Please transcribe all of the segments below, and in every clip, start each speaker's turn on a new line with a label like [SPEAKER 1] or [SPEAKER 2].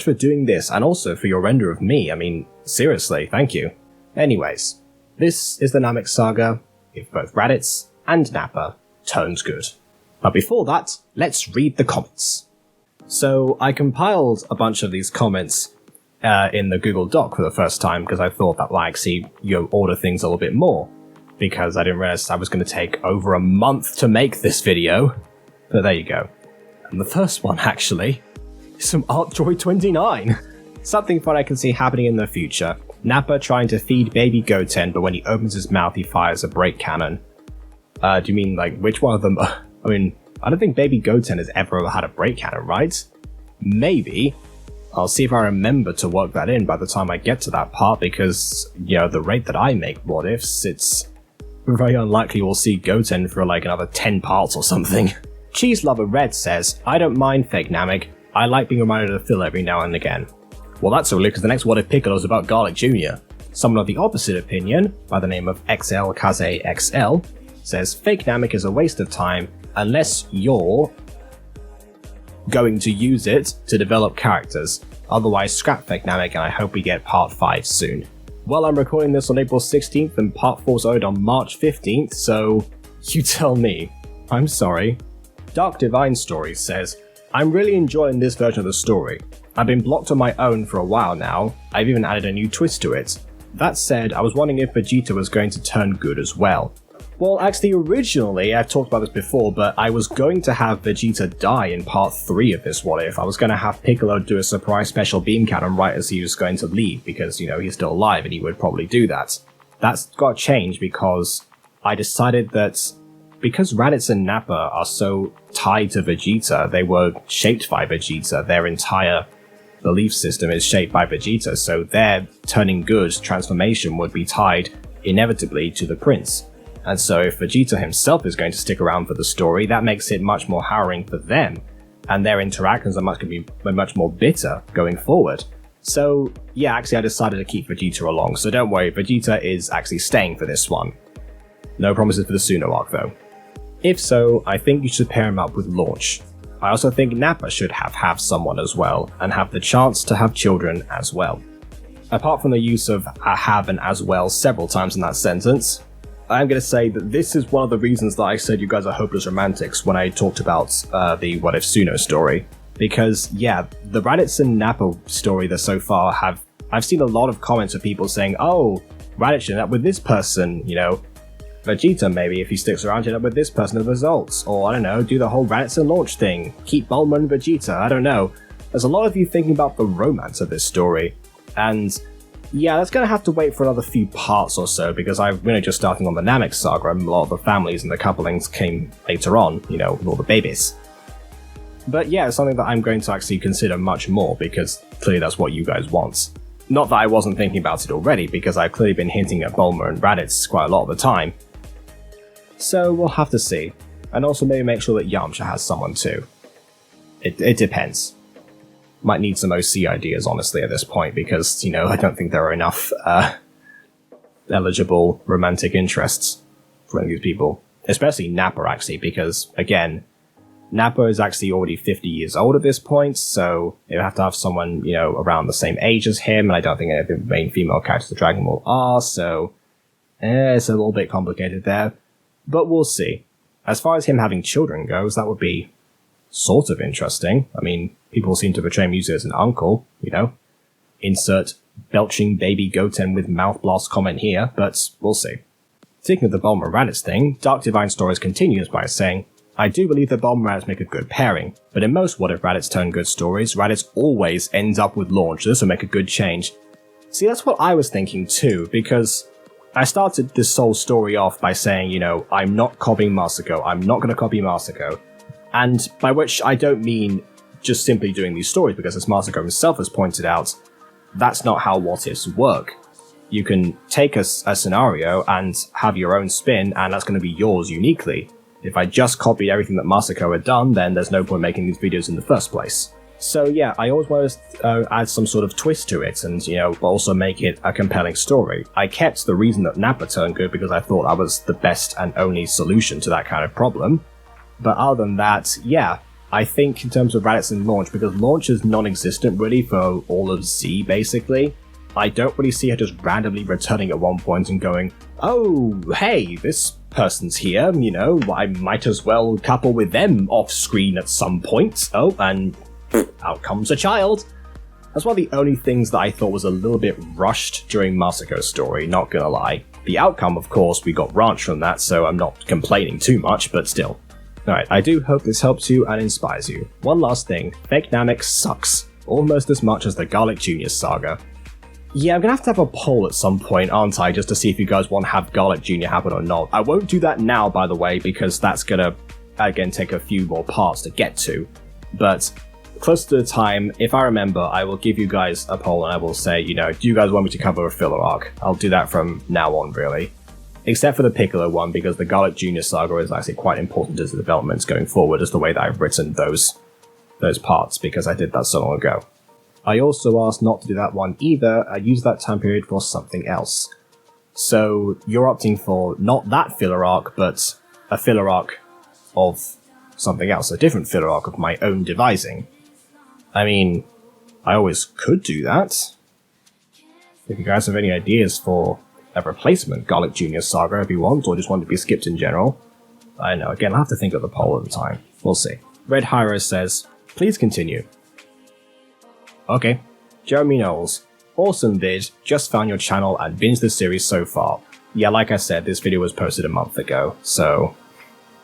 [SPEAKER 1] for doing this, and also for your render of me. I mean, seriously, thank you. Anyways, this is the Namek saga, if both Raditz and Nappa turns good. But before that, let's read the comments. So I compiled a bunch of these comments in the Google Doc for the first time, because I thought that might actually order things a little bit more, because I didn't realize I was going to take over a month to make this video. But there you go. And the first one, actually, is from ArtDroid29. Something fun I can see happening in the future. Nappa trying to feed baby Goten, but when he opens his mouth he fires a break cannon. Do you mean, like, which one of them? I mean, I don't think baby Goten has ever had a break cannon, right? Maybe. I'll see if I remember to work that in by the time I get to that part, because, the rate that I make what ifs, it's very unlikely we'll see Goten for like another 10 parts or something. Cheese Lover Red says, I don't mind fake Namek, I like being reminded of Phil every now and again. Well, that's only because the next What If Piccolo is about Garlic Jr. Someone of the opposite opinion, by the name of XL Kaze XL, says fake Namek is a waste of time unless you're going to use it to develop characters. Otherwise, scrap fake Namek, and I hope we get part 5 soon. Well, I'm recording this on April 16th and part 4's owed on March 15th, so you tell me. I'm sorry. Dark Divine Stories says, I'm really enjoying this version of the story. I've been blocked on my own for a while now, I've even added a new twist to it. That said, I was wondering if Vegeta was going to turn good as well. Well, actually, originally, I've talked about this before, but I was going to have Vegeta die in part 3 of this What If. I was going to have Piccolo do a surprise special beam cannon right as he was going to leave, because, he's still alive and he would probably do that. That's got changed because I decided that because Raditz and Nappa are so tied to Vegeta, they were shaped by Vegeta, their entire belief system is shaped by Vegeta, so their turning good transformation would be tied inevitably to the prince. And so if Vegeta himself is going to stick around for the story, that makes it much more harrowing for them, and their interactions are going to be much more bitter going forward. So yeah, actually I decided to keep Vegeta along, so don't worry, Vegeta is actually staying for this one. No promises for the Suno arc though. If so, I think you should pair him up with Launch. I also think Nappa should have someone as well, and have the chance to have children as well. Apart from the use of have and as well several times in that sentence, I'm going to say that this is one of the reasons that I said you guys are hopeless romantics when I talked about the What If Suno story. Because, yeah, the Raditz and Nappa story that so far I've seen a lot of comments of people saying, oh, Raditz should end up with this person, Vegeta maybe, if he sticks around, end up with this person as the results. Or, I don't know, do the whole Raditz and Launch thing. Keep Bulma and Vegeta, I don't know. There's a lot of you thinking about the romance of this story. And yeah, that's going to have to wait for another few parts or so, because I'm just starting on the Namek saga, and a lot of the families and the couplings came later on, with all the babies. But yeah, it's something that I'm going to actually consider much more, because clearly that's what you guys want. Not that I wasn't thinking about it already, because I've clearly been hinting at Bulma and Raditz quite a lot of the time. So we'll have to see. And also maybe make sure that Yamcha has someone too. It depends. Might need some OC ideas, honestly, at this point, because, I don't think there are enough eligible romantic interests for any of these people. Especially Nappa, actually, because, again, Nappa is actually already 50 years old at this point, so you have to have someone, around the same age as him, and I don't think any of the main female characters of Dragon Ball are, so it's a little bit complicated there. But we'll see. As far as him having children goes, that would be sort of interesting. I mean, people seem to portray him usually as an uncle, Insert belching baby Goten with mouth blast comment here, but we'll see. Speaking of the Bulma Raditz thing, Dark Divine Stories continues by saying, I do believe that Bulma and Raditz make a good pairing, but in most What If Raditz turn good stories, Raditz always ends up with Launch. This will make a good change. See, that's what I was thinking too, because I started this whole story off by saying, I'm not copying Masako, I'm not going to copy Masako. And by which I don't mean just simply doing these stories, because as Masako himself has pointed out, that's not how what ifs work. You can take a scenario and have your own spin, and that's going to be yours uniquely. If I just copied everything that Masako had done, then there's no point making these videos in the first place. So yeah, I always wanted to add some sort of twist to it, and but also make it a compelling story. I kept the reason that Nappa turned good because I thought that was the best and only solution to that kind of problem. But other than that, yeah, I think in terms of Raditz and Launch, because Launch is non-existent really for all of Z basically, I don't really see her just randomly returning at one point and going, oh, hey, this person's here, you know, I might as well couple with them off screen at some point. Oh, and out comes a child. That's one of the only things that I thought was a little bit rushed during Masako's story, not gonna lie. The outcome, of course, we got Ranch from that, so I'm not complaining too much, but still. Alright, I do hope this helps you and inspires you. One last thing, Fake Namek sucks, almost as much as the Garlic Jr. saga. Yeah, I'm gonna have a poll at some point, aren't I, just to see if you guys want to have Garlic Jr. happen or not. I won't do that now, by the way, because that's gonna, again, take a few more parts to get to. But close to the time, if I remember, I will give you guys a poll and I will say, you know, do you guys want me to cover a filler arc? I'll do that from now on, really. Except for the Piccolo one, because the Garlic Jr. saga is actually quite important as the developments going forward, as the way that I've written those parts, because I did that so long ago. I also asked not to do that one either, I used that time period for something else. So you're opting for not that filler arc, but a filler arc of something else, a different filler arc of my own devising. I mean, I always could do that. If you guys have any ideas for a replacement Garlic Jr. saga if you want, or just want to be skipped in general. I know, again, I'll have to think of the poll at the time. We'll see. Red Hyro says, please continue. Okay. Jeremy Knowles. Awesome vid, just found your channel and binged the series so far. Yeah, like I said, this video was posted a month ago, so...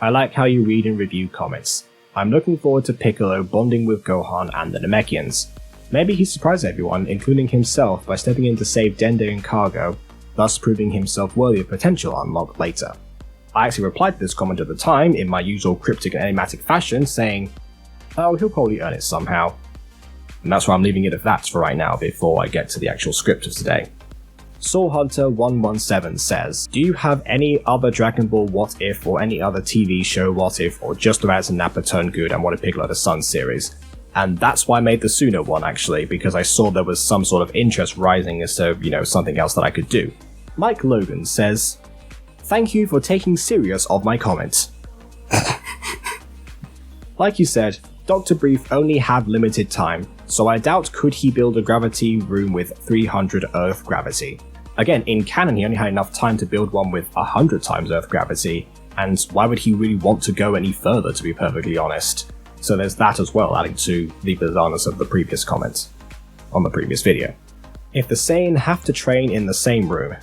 [SPEAKER 1] I like how you read and review comics. I'm looking forward to Piccolo bonding with Gohan and the Namekians. Maybe he surprised everyone, including himself, by stepping in to save Dende and Cargo, thus proving himself worthy of potential unlock later. I actually replied to this comment at the time in my usual cryptic and enigmatic fashion, saying, oh, he'll probably earn it somehow. And that's where I'm leaving it at that for right now before I get to the actual script of today. SoulHunter117 says, do you have any other Dragon Ball What If or any other TV show What If or just the Raditz and Nappa Turn Good and What If Piccolo the Sun series? And that's why I made the Suno one actually, because I saw there was some sort of interest rising as to, you know, something else that I could do. Mike Logan says, thank you for taking serious of my comment. Like you said, Dr. Brief only had limited time, so I doubt could he build a gravity room with 300 Earth gravity. Again, in canon he only had enough time to build one with 100 times Earth gravity, and why would he really want to go any further, to be perfectly honest? So there's that as well, adding to the bizarreness of the previous comment on the previous video. If the Saiyan have to train in the same room...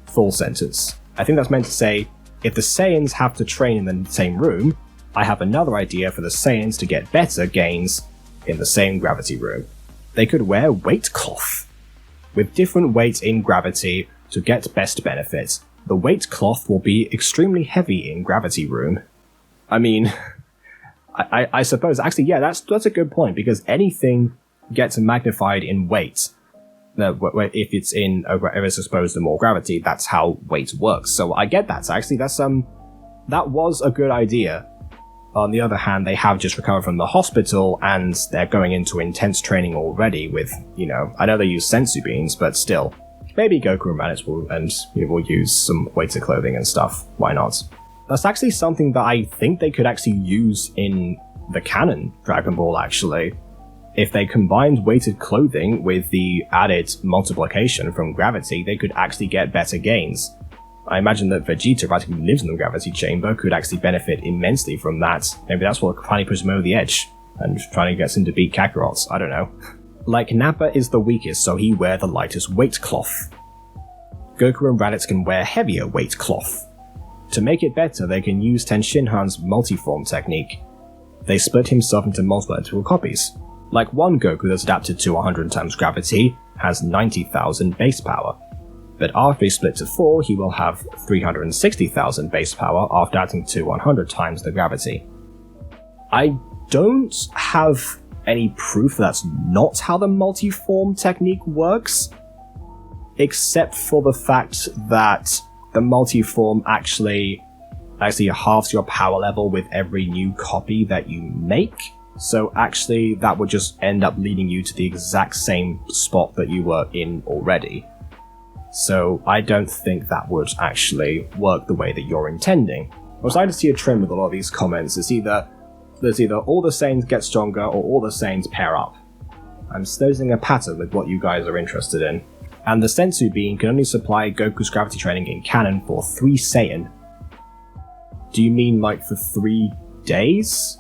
[SPEAKER 1] Full sentence. I think that's meant to say, if the Saiyans have to train in the same room, I have another idea for the Saiyans to get better gains in the same gravity room. They could wear weight cloth. With different weights in gravity to get best benefits. The weight cloth will be extremely heavy in gravity room. I mean, I suppose, actually, yeah, that's a good point, because anything gets magnified in weight. If it's exposed to more gravity, that's how weight works. So I get that. So actually, that was a good idea. On the other hand, they have just recovered from the hospital, and they're going into intense training already with, you know, I know they use sensu beans, but still. Maybe Goku and Raditz will use some weighted clothing and stuff. Why not? That's actually something that I think they could actually use in the canon Dragon Ball, actually. If they combined weighted clothing with the added multiplication from gravity, they could actually get better gains. I imagine that Vegeta, who lives in the gravity chamber, could actually benefit immensely from that. Maybe that's what finally pushes him over the edge, and trying to get him to beat Kakarot, I don't know. Like, Nappa is the weakest, so he wear the lightest weight cloth. Goku and Raditz can wear heavier weight cloth. To make it better, they can use Tenshinhan's multiform technique. They split himself into multiple identical copies. Like one Goku that's adapted to 100 times gravity has 90,000 base power, but after he splits to 4, he will have 360,000 base power after adding to 100 times the gravity. I don't have any proof that's not how the multiform technique works, except for the fact that the multiform actually halves your power level with every new copy that you make. So actually that would just end up leading you to the exact same spot that you were in already. So I don't think that would actually work the way that you're intending. I'm starting to see a trend with a lot of these comments. There's either all the Saiyans get stronger or all the Saiyans pair up. I'm noticing a pattern with what you guys are interested in. And the Senzu Bean can only supply Goku's gravity training in canon for 3 Saiyan. Do you mean like for 3 days?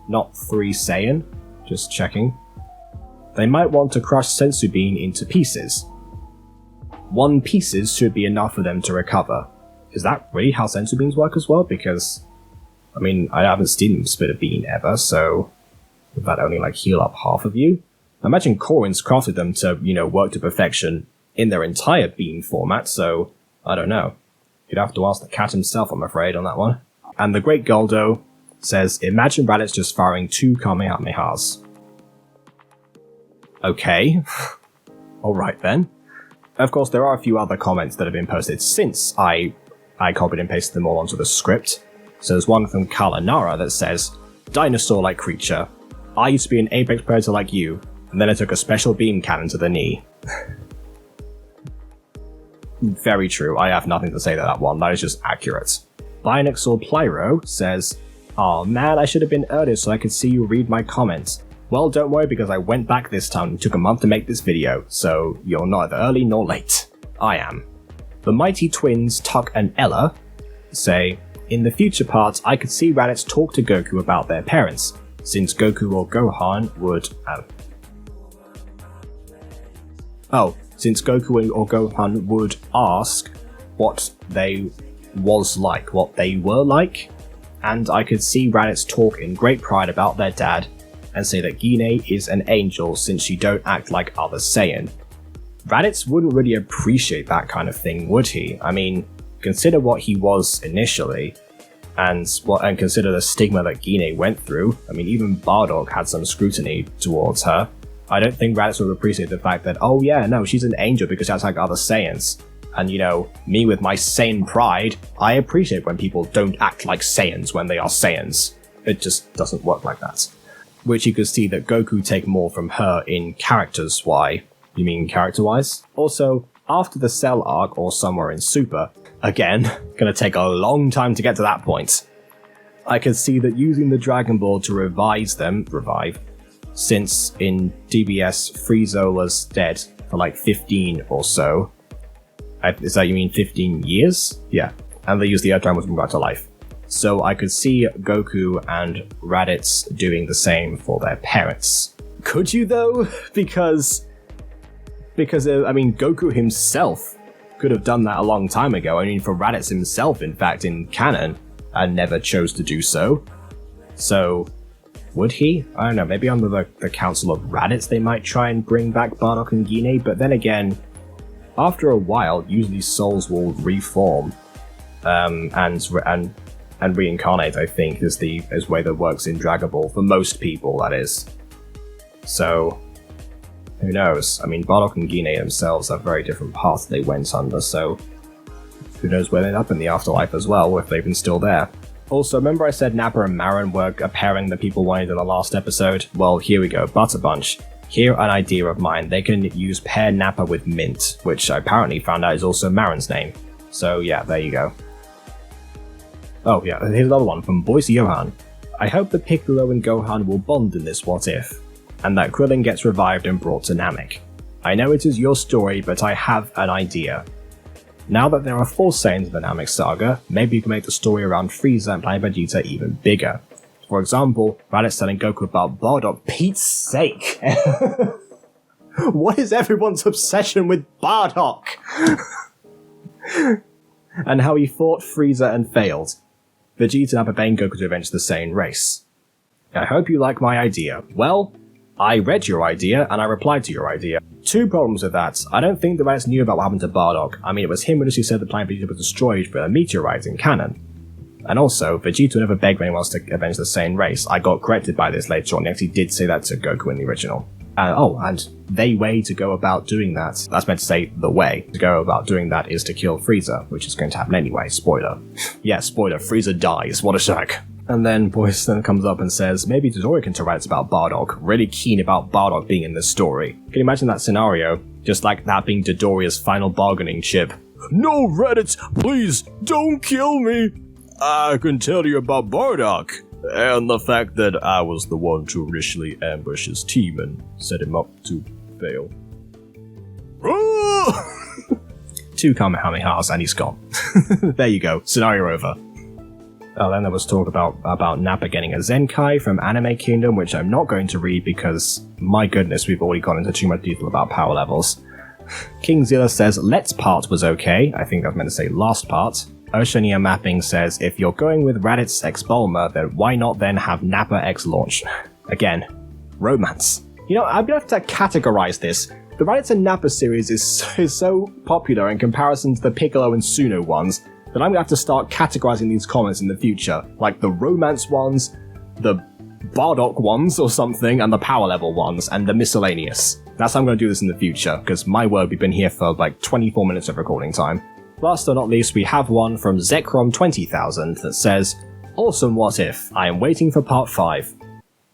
[SPEAKER 1] Not 3 Saiyan? Just checking. They might want to crush Senzu Bean into pieces. 1 pieces should be enough for them to recover. Is that really how Senzu Beans work as well? Because, I mean, I haven't seen them spit a bean ever, so would that only like heal up half of you? I imagine Korin's crafted them to, work to perfection in their entire bean format, so I don't know. You'd have to ask the cat himself, I'm afraid, on that one. And the Great Goldo says, imagine Raditz just firing 2 Kamehamehas. Okay. Alright then. Of course, there are a few other comments that have been posted since I copied and pasted them all onto the script. So there's one from Kalanara that says, dinosaur-like creature. I used to be an apex predator like you, and then I took a special beam cannon to the knee. Very true, I have nothing to say to that one, that is just accurate. Binaxor Plyro says, aw man, I should have been earlier so I could see you read my comments. Well, don't worry because I went back this time and took a month to make this video, so you're neither early nor late. I am. The mighty twins Tuck and Ella say, in the future parts I could see Raditz talk to Goku about their parents, since Goku or Gohan would... since Goku or Gohan would ask what they were like, and I could see Raditz talk in great pride about their dad, and say that Gine is an angel since she don't act like other Saiyan. Raditz wouldn't really appreciate that kind of thing, would he? I mean, consider what he was initially, and consider the stigma that Gine went through. I mean, even Bardock had some scrutiny towards her. I don't think Raditz would appreciate the fact that, oh yeah, no, she's an angel because she acts like other Saiyans. And me with my Saiyan pride, I appreciate when people don't act like Saiyans when they are Saiyans. It just doesn't work like that. Which you could see that Goku take more from her in characters. Why? You mean character-wise? Also, after the Cell arc or somewhere in Super, again, gonna take a long time to get to that point, I could see that using the Dragon Ball to revive, since in DBS Frieza was dead for like 15 or so. Is that you mean 15 years? Yeah. And they used the Earth Dragon to bring back to life. So I could see Goku and Raditz doing the same for their parents. Could you though? Because Goku himself could have done that a long time ago. I mean, for Raditz himself, in fact, in canon, and never chose to do so. So, would he? I don't know, maybe under the Council of Raditz they might try and bring back Bardock and Gine, but then again, after a while, usually souls will reform, and reincarnate, I think, is the way that works in Dragon Ball, for most people, that is. So, who knows? I mean, Bardock and Gine themselves have very different paths they went under, so who knows where they end up in the afterlife as well, if they're even still there. Also, remember I said Nappa and Marin were a pairing that people wanted in the last episode? Well, here we go, Butter Bunch. Here, an idea of mine. They can use pair Nappa with Mint, which I apparently found out is also Marin's name. So yeah, there you go. Oh yeah, here's another one from Boise Johan. I hope that Piccolo and Gohan will bond in this What If, and that Krillin gets revived and brought to Namek. I know it is your story, but I have an idea. Now that there are 4 Saiyans in the Namek saga, maybe you can make the story around Frieza and Planet Vegeta even bigger. For example, Raditz telling Goku about Bardock. Pete's sake! What is everyone's obsession with Bardock? And how he fought Frieza and failed. Vegeta and Nappa Goku to avenge the Saiyan race. I hope you like my idea. Well, I read your idea, and I replied to your idea. 2 problems with that. I don't think the Raditz knew about what happened to Bardock. I mean, it was him who initially said the planet Vegeta was destroyed for a meteorite in canon. And also, Vegeta never begged anyone else to avenge the Saiyan race. I got corrected by this later on. He actually did say that to Goku in the original. And the way to go about doing that, that's meant to say the way to go about doing that is to kill Frieza, which is going to happen anyway, spoiler. Yeah, spoiler, Frieza dies, what a shock. And then Boyce then comes up and says, maybe Todori can write about Bardock, really keen about Bardock being in this story. Can you imagine that scenario? Just like that being Dodoria's final bargaining chip. No, Raditz, please, don't kill me! I can tell you about Bardock, and the fact that I was the one to initially ambush his team and set him up to fail. 2 Kamehamehas and he's gone. There you go, scenario over. Then there was talk about Nappa getting a Zenkai from Anime Kingdom, which I'm not going to read because, my goodness, we've already gone into too much detail about power levels. King Zilla says Let's Part was okay. I think I was meant to say last part. Oceania Mapping says if you're going with Raditz x Bulma, then why not then have Nappa x Launch? Again, romance. You know, I'm gonna have to categorize this. The Raditz and Nappa series is so popular in comparison to the Piccolo and Suno ones that I'm gonna have to start categorizing these comments in the future, like the romance ones, the Bardock ones or something, and the power level ones, and the miscellaneous. That's how I'm gonna do this in the future, because my word, we've been here for like 24 minutes of recording time. Last but not least, we have one from Zekrom 20000 that says, Awesome What If, I am waiting for part 5.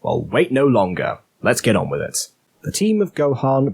[SPEAKER 1] Well, wait no longer. Let's get on with it. The team of Gohan,